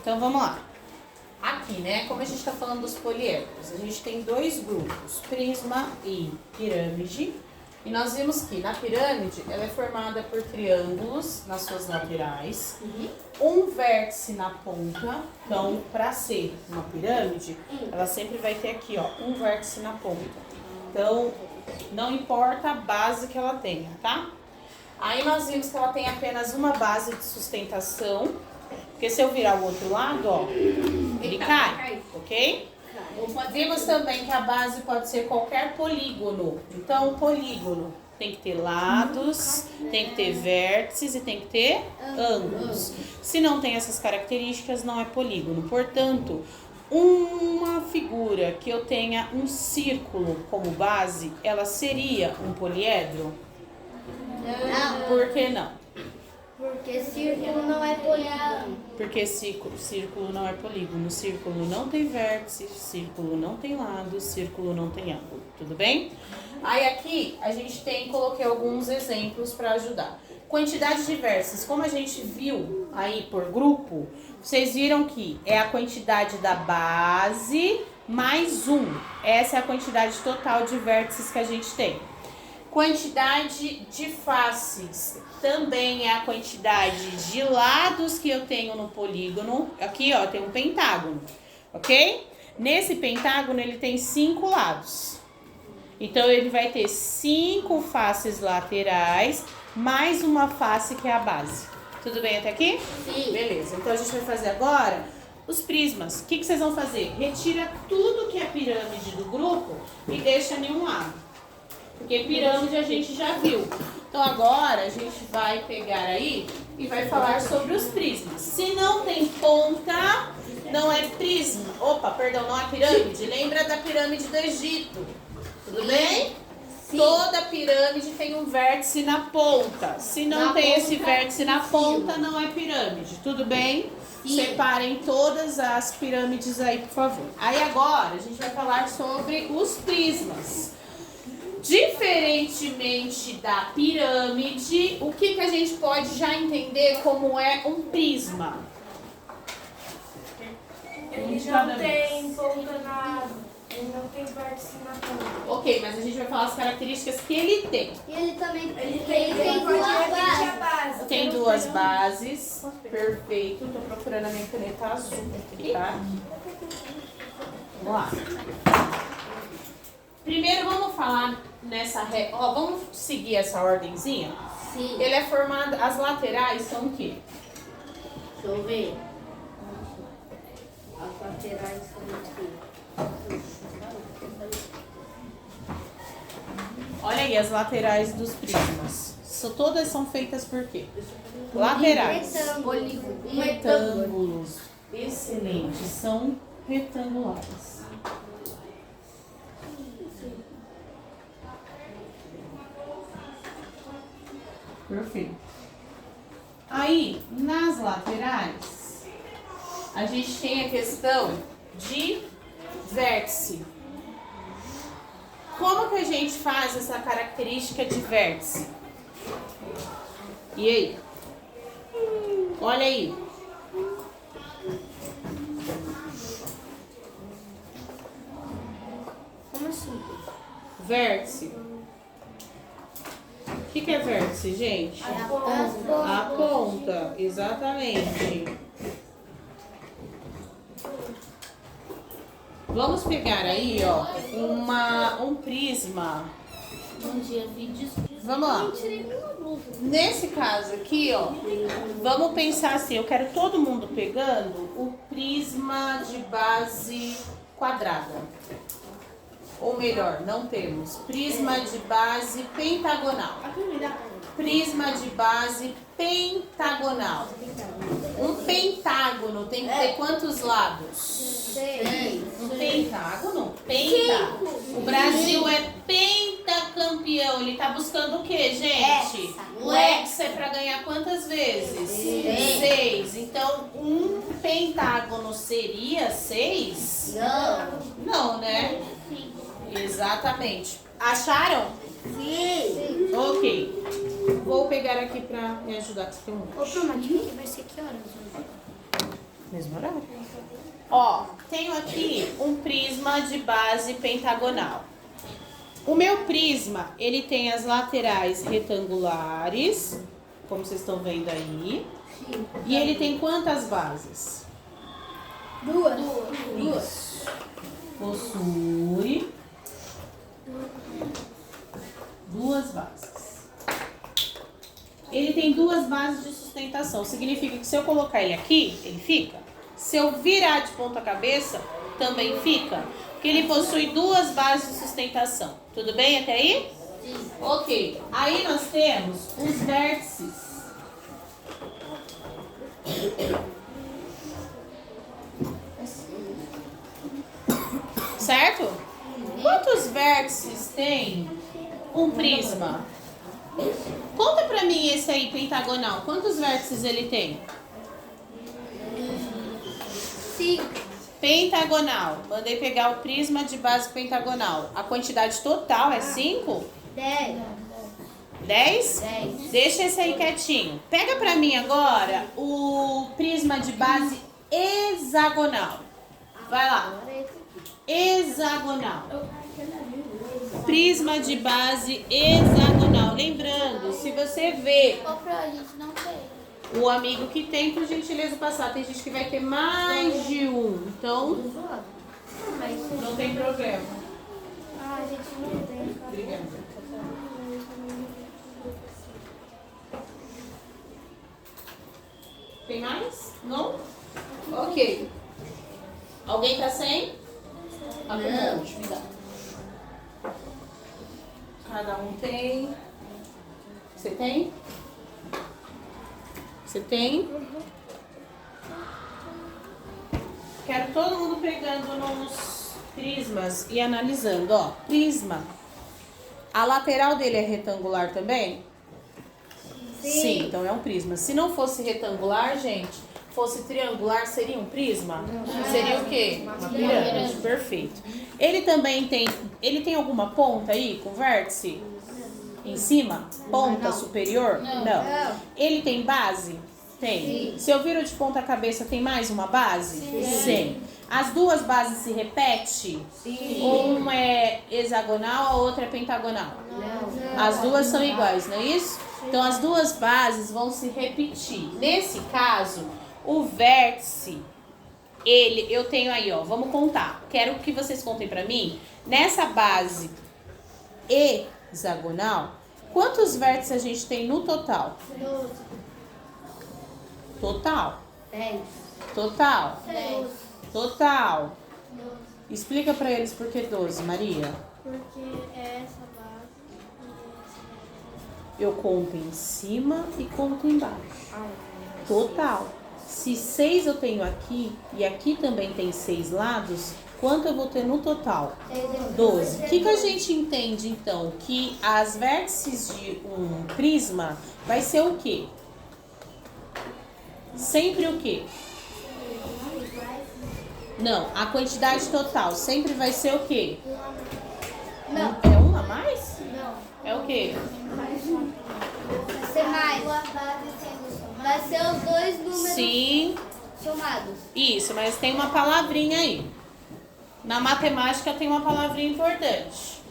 Então vamos lá. Aqui, né, como a gente está falando dos poliedros, a gente tem dois grupos, prisma e pirâmide. E nós vimos que na pirâmide ela é formada por triângulos nas suas laterais, um vértice na ponta. Então, para ser uma pirâmide, ela sempre vai ter aqui, ó, um vértice na ponta. Então, não importa a base que ela tenha, tá? Aí nós vimos que ela tem apenas uma base de sustentação, porque se eu virar o outro lado, ó, ele cai, ok? Vimos também que a base pode ser qualquer polígono. Então, polígono tem que ter lados, tem que ter vértices e tem que ter ângulos. Se não tem essas características, não é polígono. Portanto, uma figura que eu tenha um círculo como base, ela seria um poliedro? Não. Por que não? Porque círculo não é polígono. Porque círculo não é polígono, círculo não tem vértice, círculo não tem lado, círculo não tem ângulo, tudo bem? Aí aqui a gente coloquei alguns exemplos para ajudar. Quantidade de vértices, como a gente viu aí por grupo, vocês viram que é a quantidade da base mais um. Essa é a quantidade total de vértices que a gente tem. Quantidade de faces também é a quantidade de lados que eu tenho no polígono. Aqui, ó, tem um pentágono, ok? Nesse pentágono, ele tem 5 lados. Então, ele vai ter 5 faces laterais, mais uma face que é a base. Tudo bem até aqui? Sim. Beleza. Então, a gente vai fazer agora os prismas. O que vocês vão fazer? Retira tudo que é pirâmide do grupo e deixa em um lado. Porque pirâmide a gente já viu. Então agora a gente vai pegar aí e vai falar sobre os prismas. Se não tem ponta, não é prisma. Opa, perdão, não é pirâmide. Lembra da pirâmide do Egito? Tudo bem? Sim. Toda pirâmide tem um vértice na ponta. Se não tem esse vértice na ponta, não é pirâmide. Tudo bem? Sim. Separem todas as pirâmides aí, por favor. Aí agora a gente vai falar sobre os prismas. Diferentemente da pirâmide, o que a gente pode já entender como é um prisma? Ele não tem ponta na... Ele não tem vértice na ponta. Ok, mas a gente vai falar as características que ele tem. E ele também Ele tem duas a bases. base. Tem duas bases. Perfeito. Tô procurando a minha caneta azul aqui, tá? Vamos lá. Primeiro vamos falar nessa regra. Ó, vamos seguir essa ordenzinha? Sim. Ele é formado. As laterais são o quê? Deixa eu ver. As laterais são aqui. Olha aí as laterais dos prismas. Todas são feitas por quê? Laterais. Retângulos. Excelente. São retangulares. Perfeito. Aí, nas laterais, a gente tem a questão de vértice. Como que a gente faz essa característica de vértice? E aí? Olha aí. Como assim? Vértice. O que é vértice, gente? A ponta, exatamente. Vamos pegar aí, ó, um prisma. Bom dia, vídeos. Vamos lá. Nesse caso aqui, ó, vamos pensar assim, eu quero todo mundo pegando o prisma de base quadrada. Ou melhor, não temos. Prisma de base pentagonal. Prisma de base pentagonal. Um pentágono tem que ter quantos lados? 6. Um pentágono? Penta. O Brasil é pentacampeão. Ele tá buscando o quê, gente? O hexa é pra ganhar quantas vezes? 6. Então, um pentágono seria 6? Não. Não, né? Exatamente. Acharam? Sim. Ok. Vou pegar aqui pra me ajudar. Que tem um... Ô, Proma, vai ser que horas hoje? Mesmo horário. Ó, tenho aqui um prisma de base pentagonal. O meu prisma, ele tem as laterais retangulares, como vocês estão vendo aí. E ele tem quantas bases? Duas. Isso. Possui duas bases. Ele tem duas bases de sustentação. Significa que se eu colocar ele aqui, ele fica. Se eu virar de ponta cabeça, também fica. Porque ele possui duas bases de sustentação. Tudo bem até aí? Sim. Ok. Aí nós temos os vértices. Certo? Quantos vértices tem um prisma? Conta pra mim esse aí pentagonal. Quantos vértices ele tem? 5. Pentagonal. Mandei pegar o prisma de base pentagonal. A quantidade total é 5? 10. 10? 10. Deixa esse aí quietinho. Pega pra mim agora o prisma de base hexagonal. Vai lá. Hexagonal. Prisma de base hexagonal. Lembrando, se você vê A gente não tem. o amigo que tem, por gentileza passar. Tem gente que vai ter mais de um. Então, não tem problema. Ah, a gente não tem. Obrigada. Tem mais? Não? Ok. Alguém tá sem? Não. Me dá. Cada um tem. Você tem? Você tem? Quero todo mundo pegando nos prismas e analisando. Ó, prisma. A lateral dele é retangular também? Sim, então é um prisma. Se não fosse retangular, gente, fosse triangular, seria um prisma? Seria o quê? Uma pirâmide. Perfeito. Ele também tem, ele tem alguma ponta aí com vértice? Em cima? Ponta superior? Não. Ele tem base? Tem. Sim. Se eu viro de ponta cabeça, tem mais uma base? Sim. As duas bases se repetem? Sim. Um é hexagonal, a outra é pentagonal? Não. As duas são iguais, não é isso? Então as duas bases vão se repetir. Nesse caso, o vértice, eu tenho aí, ó, vamos contar. Quero que vocês contem pra mim, nessa base hexagonal, quantos vértices a gente tem no total? 12. Total. 10. Total. 10. Total. 12. Explica pra eles por que 12, Maria. Porque é essa base Eu conto em cima e conto embaixo. Total. Se 6 eu tenho aqui e aqui também tem 6 lados, quanto eu vou ter no total? 12. O que a gente entende então? Que as vértices de um prisma vai ser o quê? Sempre o quê? Não, a quantidade total sempre vai ser o quê? Não. É um a mais? Não. É o quê? Vai ser mais. Vai ser os dois números Sim. somados. Isso, mas tem uma palavrinha aí. Na matemática tem uma palavrinha importante.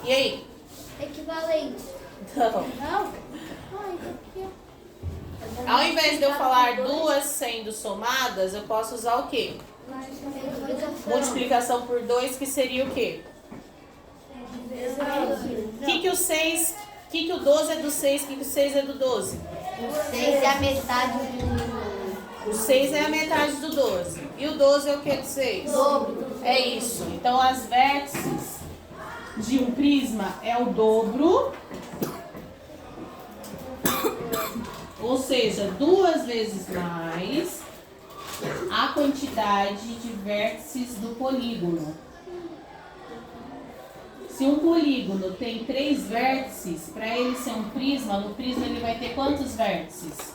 E aí? Equivalente. Não. Não? Ah, então aqui. Ao invés de eu falar duas sendo somadas, eu posso usar o quê? Multiplicação por 2, que seria o quê? Que o 6, que o 12 é do 6, que o 6 é do 12? O 6 é a metade do... O 6 é a metade do 12. E o 12 é o que do 6? Dobro. É isso. Então as vértices de um prisma é o dobro. Ou seja, 2 vezes mais a quantidade de vértices do polígono. Se um polígono tem 3 vértices, para ele ser um prisma, no prisma ele vai ter quantos vértices?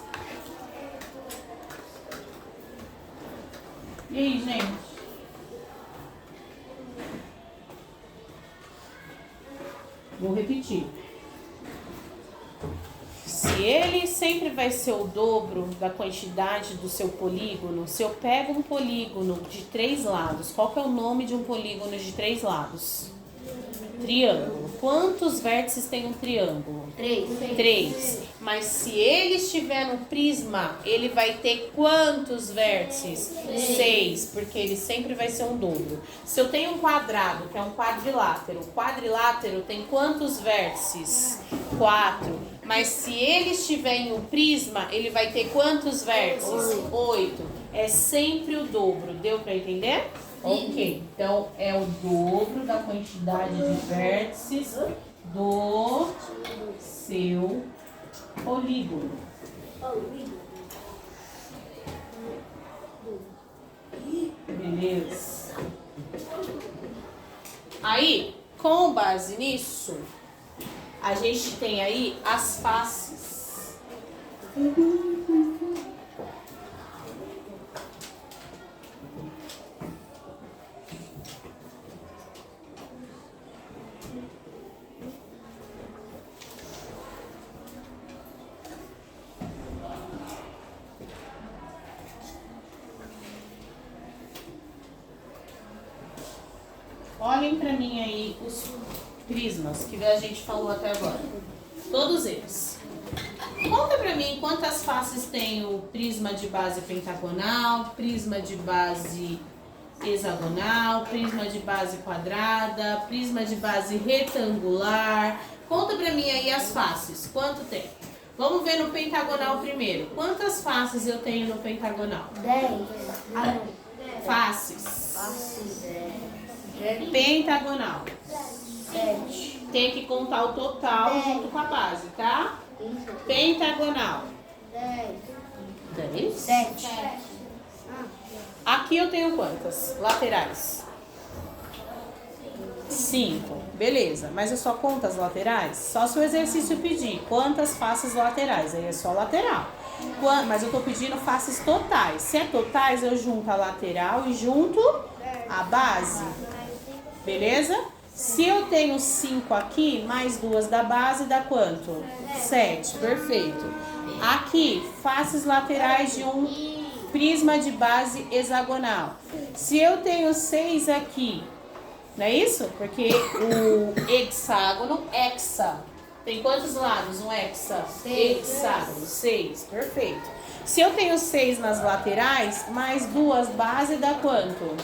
E aí, gente? Vou repetir. Se ele sempre vai ser o dobro da quantidade do seu polígono. Se eu pego um polígono de 3 lados, qual que é o nome de um polígono de 3 lados? Triângulo. Quantos vértices tem um triângulo? 3. Mas se ele estiver no prisma, ele vai ter quantos vértices? 6, porque ele sempre vai ser um dobro. Se eu tenho um quadrado, que é um quadrilátero, o quadrilátero tem quantos vértices? 4. Mas se ele estiver em um prisma, ele vai ter quantos vértices? 8. É sempre o dobro. Deu para entender? Ok, então é o dobro da quantidade de vértices do seu polígono. Beleza? Aí, com base nisso, a gente tem aí as faces. Olhem para mim aí os prismas que a gente falou até agora. Todos eles. Conta para mim quantas faces tem o prisma de base pentagonal, prisma de base hexagonal, prisma de base quadrada, prisma de base retangular. Conta para mim aí as faces. Quanto tem? Vamos ver no pentagonal primeiro. Quantas faces eu tenho no pentagonal? 10. Faces. Faces. Pentagonal. 7. Tem que contar o total junto com a base, tá? Pentagonal. 10. 7. Aqui eu tenho quantas? Laterais. 5. Beleza. Mas eu só conto as laterais? Só se o exercício pedir. Quantas faces laterais? Aí é só lateral. Mas eu tô pedindo faces totais. Se é totais, eu junto a lateral e junto a base. Beleza? Se eu tenho 5 aqui, mais 2 da base, dá quanto? 7. Perfeito. Aqui, faces laterais de um prisma de base hexagonal. Se eu tenho 6 aqui, não é isso? Porque o hexágono, tem quantos lados um hexágono? 6. Perfeito. Se eu tenho 6 nas laterais, mais 2 bases, dá quanto?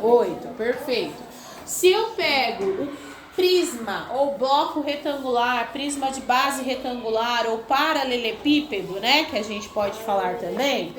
8. Perfeito. Se eu pego o prisma ou bloco retangular, prisma de base retangular ou paralelepípedo, né, que a gente pode falar também,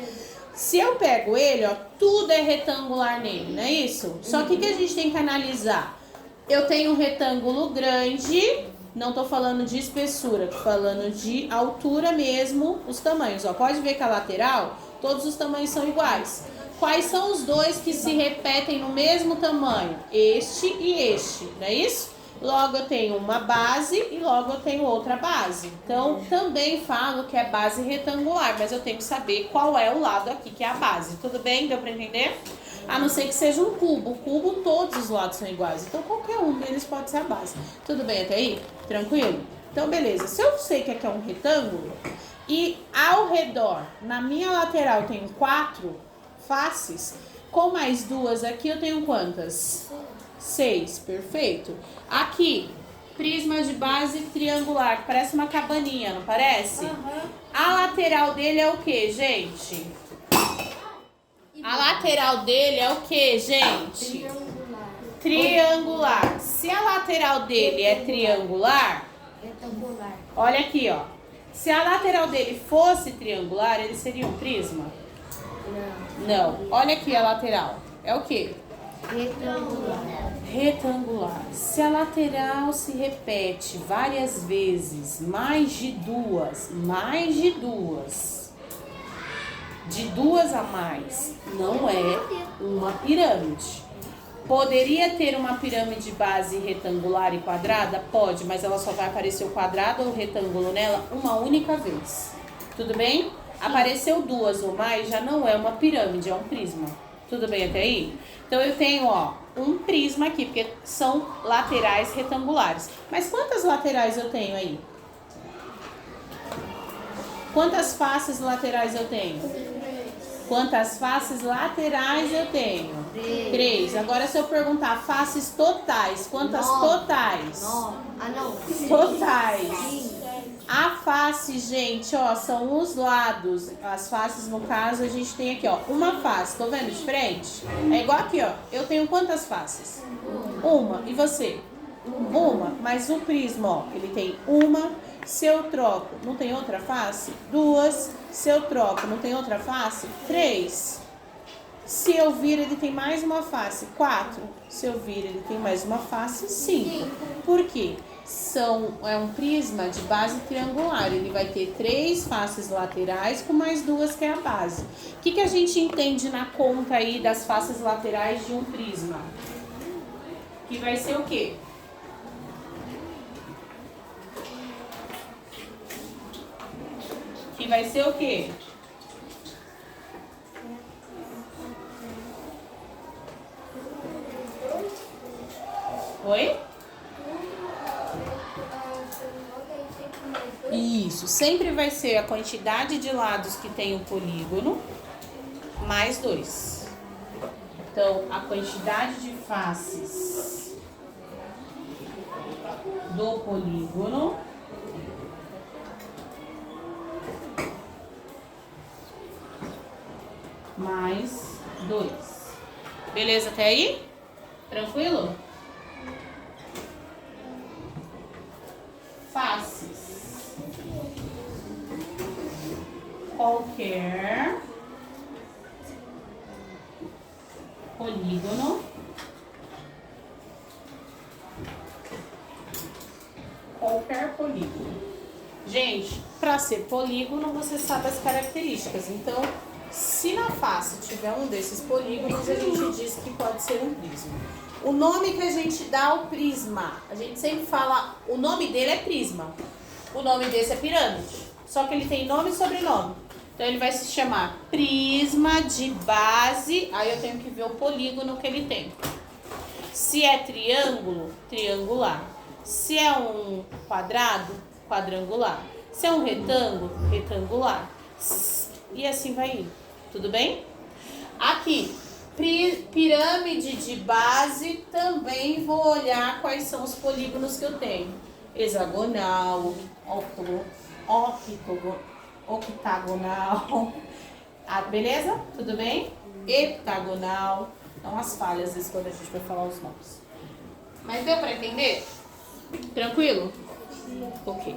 se eu pego ele, ó, tudo é retangular nele, não é isso? Só que o que a gente tem que analisar? Eu tenho um retângulo grande, não tô falando de espessura, tô falando de altura mesmo, os tamanhos, ó. Pode ver que a lateral, todos os tamanhos são iguais. Quais são os dois que se repetem no mesmo tamanho? Este e este, não é isso? Logo eu tenho uma base e logo eu tenho outra base. Então, também falo que é base retangular, mas eu tenho que saber qual é o lado aqui que é a base. Tudo bem? Deu pra entender? A não ser que seja um cubo. O cubo, todos os lados são iguais. Então, qualquer um deles pode ser a base. Tudo bem até aí? Tranquilo? Então, beleza. Se eu sei que aqui é um retângulo e ao redor, na minha lateral, eu tenho 4 faces, com mais 2 aqui eu tenho quantas? 6, perfeito. Aqui, prisma de base triangular, parece uma cabaninha, não parece? A lateral dele é o que, gente? A lateral dele é o que, gente? Triangular. Se a lateral dele é triangular, olha aqui, ó. Se a lateral dele fosse triangular, ele seria um prisma? Não. Olha aqui a lateral. É o que? Retangular. Se a lateral se repete várias vezes, mais de duas, de duas a mais, não é uma pirâmide. Poderia ter uma pirâmide base retangular e quadrada? Pode, mas ela só vai aparecer o quadrado ou o retângulo nela uma única vez. Tudo bem? Apareceu 2 ou mais, já não é uma pirâmide, é um prisma. Tudo bem até aí? Então eu tenho, ó, um prisma aqui, porque são laterais retangulares. Mas quantas laterais eu tenho aí? Quantas faces laterais eu tenho? Quantas faces laterais eu tenho? 3. Agora se eu perguntar faces totais, quantas totais? Não. Totais. A face, gente, ó, são os lados. As faces, no caso, a gente tem aqui, ó, uma face. Tô vendo de frente? É igual aqui, ó. Eu tenho quantas faces? Uma. E você? Uma. Mas o prisma, ó, ele tem uma. Se eu troco, não tem outra face? 2. Se eu troco, não tem outra face? 3. Se eu vir, ele tem mais uma face? 4. Se eu vir, ele tem mais uma face? 5. Por quê? É um prisma de base triangular. Ele vai ter 3 faces laterais com mais 2 que é a base. O que a gente entende na conta aí das faces laterais de um prisma? Que vai ser o quê? Que vai ser o quê? Oi? Isso, sempre vai ser a quantidade de lados que tem o polígono, mais 2. Então, a quantidade de faces do polígono mais 2. Beleza até aí? Tranquilo? Faces. Qualquer polígono Gente, para ser polígono, você sabe as características. Então, se na face tiver um desses polígonos, a gente diz que pode ser um prisma. O nome que a gente dá ao prisma, a gente sempre fala, o nome dele é prisma. O nome desse é pirâmide. Só que ele tem nome e sobrenome. Então ele vai se chamar prisma de base. Aí eu tenho que ver o polígono que ele tem. Se é triângulo, triangular. Se é um quadrado, quadrangular. Se é um retângulo, retangular. E assim vai indo. Tudo bem? Aqui, pirâmide de base, também vou olhar quais são os polígonos que eu tenho. Hexagonal, octagonal. Beleza? Tudo bem? Heptagonal. Então as falhas, às vezes, quando a gente vai falar os nomes. Mas deu para entender? Tranquilo? Ok.